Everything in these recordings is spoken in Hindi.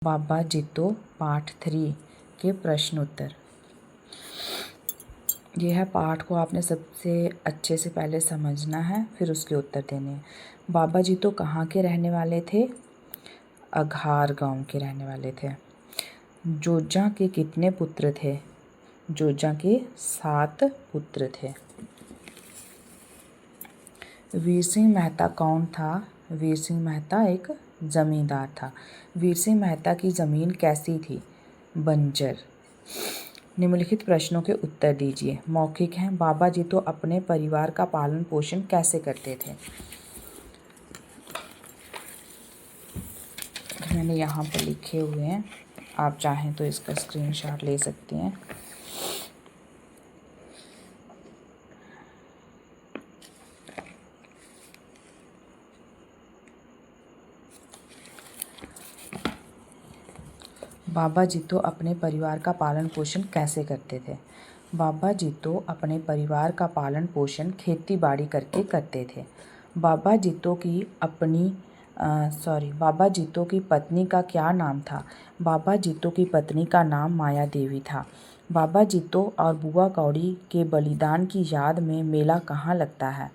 बाबा जीतो पार्ट 3 के प्रश्न उत्तर। यह है पाठ को आपने सबसे अच्छे से पहले समझना है, फिर उसके उत्तर देने हैं। बाबा जीतो कहाँ के रहने वाले थे? अघार गांव के रहने वाले थे। जोजा के कितने पुत्र थे? जोजा के 7 पुत्र थे। वीर सिंह मेहता कौन था? वीर सिंह मेहता एक जमींदार था। वीर सिंह मेहता की ज़मीन कैसी थी? बंजर। निम्नलिखित प्रश्नों के उत्तर दीजिए। मौखिक हैं। बाबा जीतो अपने परिवार का पालन पोषण कैसे करते थे? मैंने यहाँ पर लिखे हुए हैं, आप चाहें तो इसका स्क्रीनशॉट ले सकते हैं। बाबा जीतो अपने परिवार का पालन पोषण कैसे करते थे? बाबा जीतो अपने परिवार का पालन पोषण खेती बाड़ी करके करते थे। बाबा जीतो की पत्नी का क्या नाम था? बाबा जीतो की पत्नी का नाम माया देवी था। बाबा जीतो और बुआ कौड़ी के बलिदान की याद में मेला कहाँ लगता है?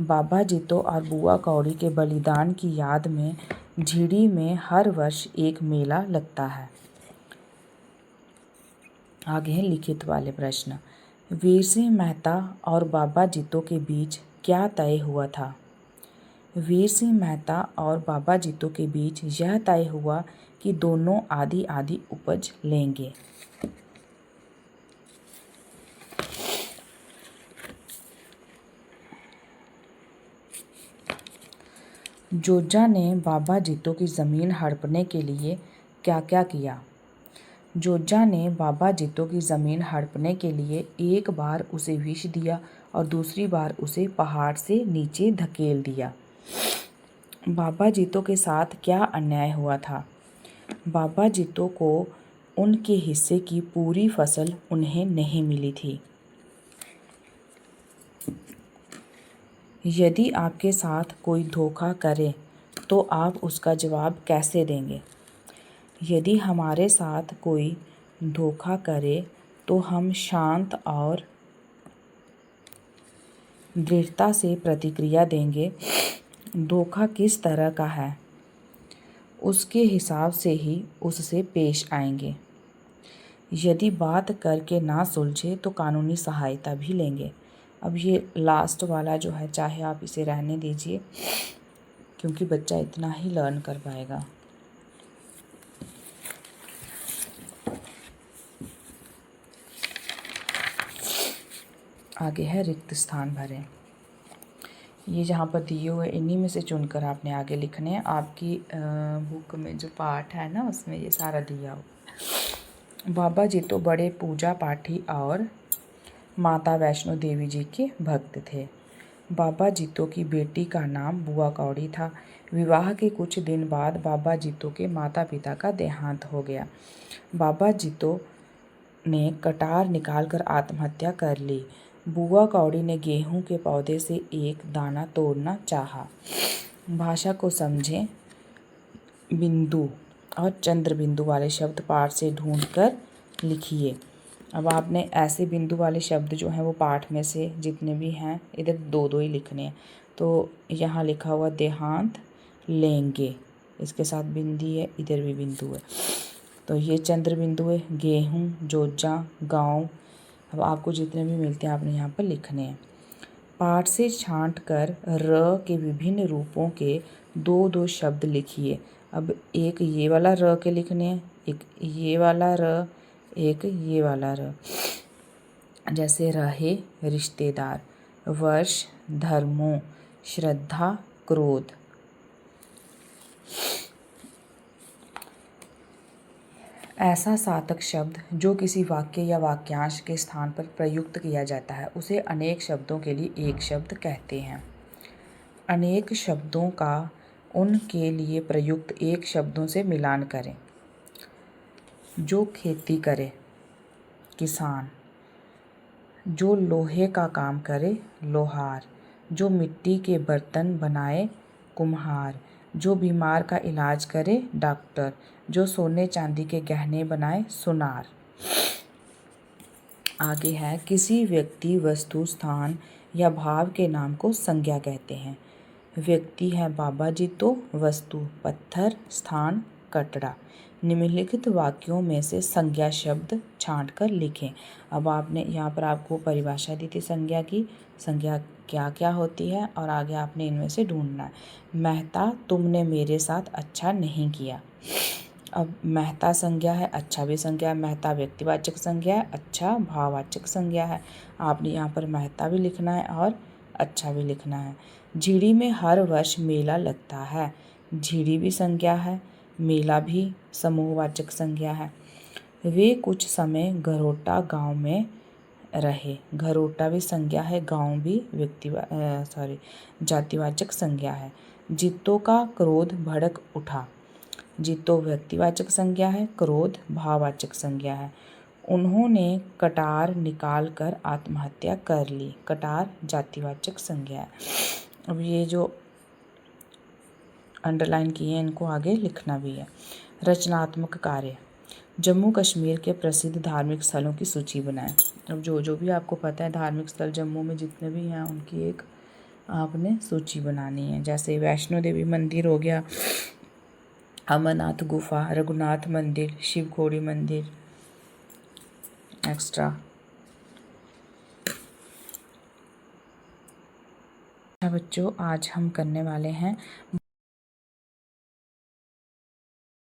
बाबा जीतो और बुआ कौड़ी के बलिदान की याद में झिड़ी में हर वर्ष एक मेला लगता है। आगे हैं लिखित वाले प्रश्न। वीर सिंह मेहता और बाबा जीतो के बीच क्या तय हुआ था? वीर सिंह मेहता और बाबा जीतो के बीच यह तय हुआ कि दोनों आधी आधी उपज लेंगे। जोजा ने बाबा जीतो की ज़मीन हड़पने के लिए क्या क्या किया? जोजा ने बाबा जीतो की ज़मीन हड़पने के लिए एक बार उसे विष दिया और दूसरी बार उसे पहाड़ से नीचे धकेल दिया। बाबा जीतो के साथ क्या अन्याय हुआ था? बाबा जीतो को उनके हिस्से की पूरी फसल उन्हें नहीं मिली थी। यदि आपके साथ कोई धोखा करे तो आप उसका जवाब कैसे देंगे? यदि हमारे साथ कोई धोखा करे तो हम शांत और दृढ़ता से प्रतिक्रिया देंगे। धोखा किस तरह का है, उसके हिसाब से ही उससे पेश आएंगे। यदि बात करके ना सुलझे तो कानूनी सहायता भी लेंगे। अब ये लास्ट वाला जो है, चाहे आप इसे रहने दीजिए, क्योंकि बच्चा इतना ही लर्न कर पाएगा। आगे है रिक्त स्थान भरें। ये जहाँ पर दिए हुए इन्हीं में से चुनकर आपने आगे लिखने हैं। आपकी बुक में जो पाठ है ना, उसमें ये सारा दिया हो। बाबा जीतो बड़े पूजा पाठी और माता वैष्णो देवी जी के भक्त थे। बाबा जीतो की बेटी का नाम बुआ कौड़ी था। विवाह के कुछ दिन बाद बाबा जीतो के माता पिता का देहांत हो गया। बाबा जीतो ने कटार निकालकर आत्महत्या कर ली। बुआ कौड़ी ने गेहूं के पौधे से एक दाना तोड़ना चाहा। भाषा को समझें। बिंदु और चंद्र बिंदु वाले शब्द पाठ से ढूंढकर लिखिए। अब आपने ऐसे बिंदु वाले शब्द जो हैं वो पाठ में से जितने भी हैं, इधर 2-2 ही लिखने हैं। तो यहाँ लिखा हुआ देहांत लेंगे, इसके साथ बिंदी है, इधर भी बिंदु है। तो ये चंद्र बिंदु है। गेहूँ, जोजा, गांव। अब आपको जितने भी मिलते हैं आपने यहाँ पर लिखने हैं। पाठ से छांट कर र के विभिन्न रूपों के 2-2 शब्द लिखिए। अब एक ये वाला र के लिखने हैं, एक ये वाला र, एक ये वाला र। जैसे रहे रिश्तेदार, वर्ष धर्मों, श्रद्धा क्रोध। ऐसा सार्थक शब्द जो किसी वाक्य या वाक्यांश के स्थान पर प्रयुक्त किया जाता है उसे अनेक शब्दों के लिए एक शब्द कहते हैं। अनेक शब्दों का उनके लिए प्रयुक्त एक शब्दों से मिलान करें। जो खेती करे, किसान। जो लोहे का काम करे, लोहार। जो मिट्टी के बर्तन बनाए, कुम्हार। जो बीमार का इलाज करे डॉक्टर, जो सोने चांदी के गहने बनाए सुनार। आगे है किसी व्यक्ति, वस्तु, स्थान या भाव के नाम को संज्ञा कहते हैं। व्यक्ति है बाबा जी, तो वस्तु पत्थर, स्थान कटड़ा। निम्नलिखित वाक्यों में से संज्ञा शब्द छांट कर लिखें। अब आपने यहाँ पर आपको परिभाषा दी थी संज्ञा की, संज्ञा क्या क्या होती है और आगे आपने इनमें से ढूंढना है। मेहता, तुमने मेरे साथ अच्छा नहीं किया। अब मेहता संज्ञा है, अच्छा भी संज्ञा है। मेहता व्यक्तिवाचक संज्ञा है, अच्छा भाववाचक संज्ञा है। आपने यहाँ पर मेहता भी लिखना है और अच्छा भी लिखना है। झिड़ी में हर वर्ष मेला लगता है। झिड़ी भी संज्ञा है, मेला भी समूहवाचक संज्ञा है। वे कुछ समय घरोटा गांव में रहे। घरोटा भी संज्ञा है, गांव भी जातिवाचक संज्ञा है। जित्तो का क्रोध भड़क उठा। जित्तो व्यक्तिवाचक संज्ञा है, क्रोध भाववाचक संज्ञा है। उन्होंने कटार निकाल कर आत्महत्या कर ली। कटार जातिवाचक संज्ञा है। अब ये जो अंडरलाइन किए हैं इनको आगे लिखना भी है। रचनात्मक कार्य, जम्मू कश्मीर के प्रसिद्ध धार्मिक स्थलों की सूची बनाएं। अब जो भी आपको पता है धार्मिक स्थल जम्मू में जितने भी हैं उनकी एक आपने सूची बनानी है। जैसे वैष्णो देवी मंदिर हो गया, अमरनाथ गुफा, रघुनाथ मंदिर, शिवखोड़ी मंदिर एक्स्ट्रा। बच्चों आज हम करने वाले हैं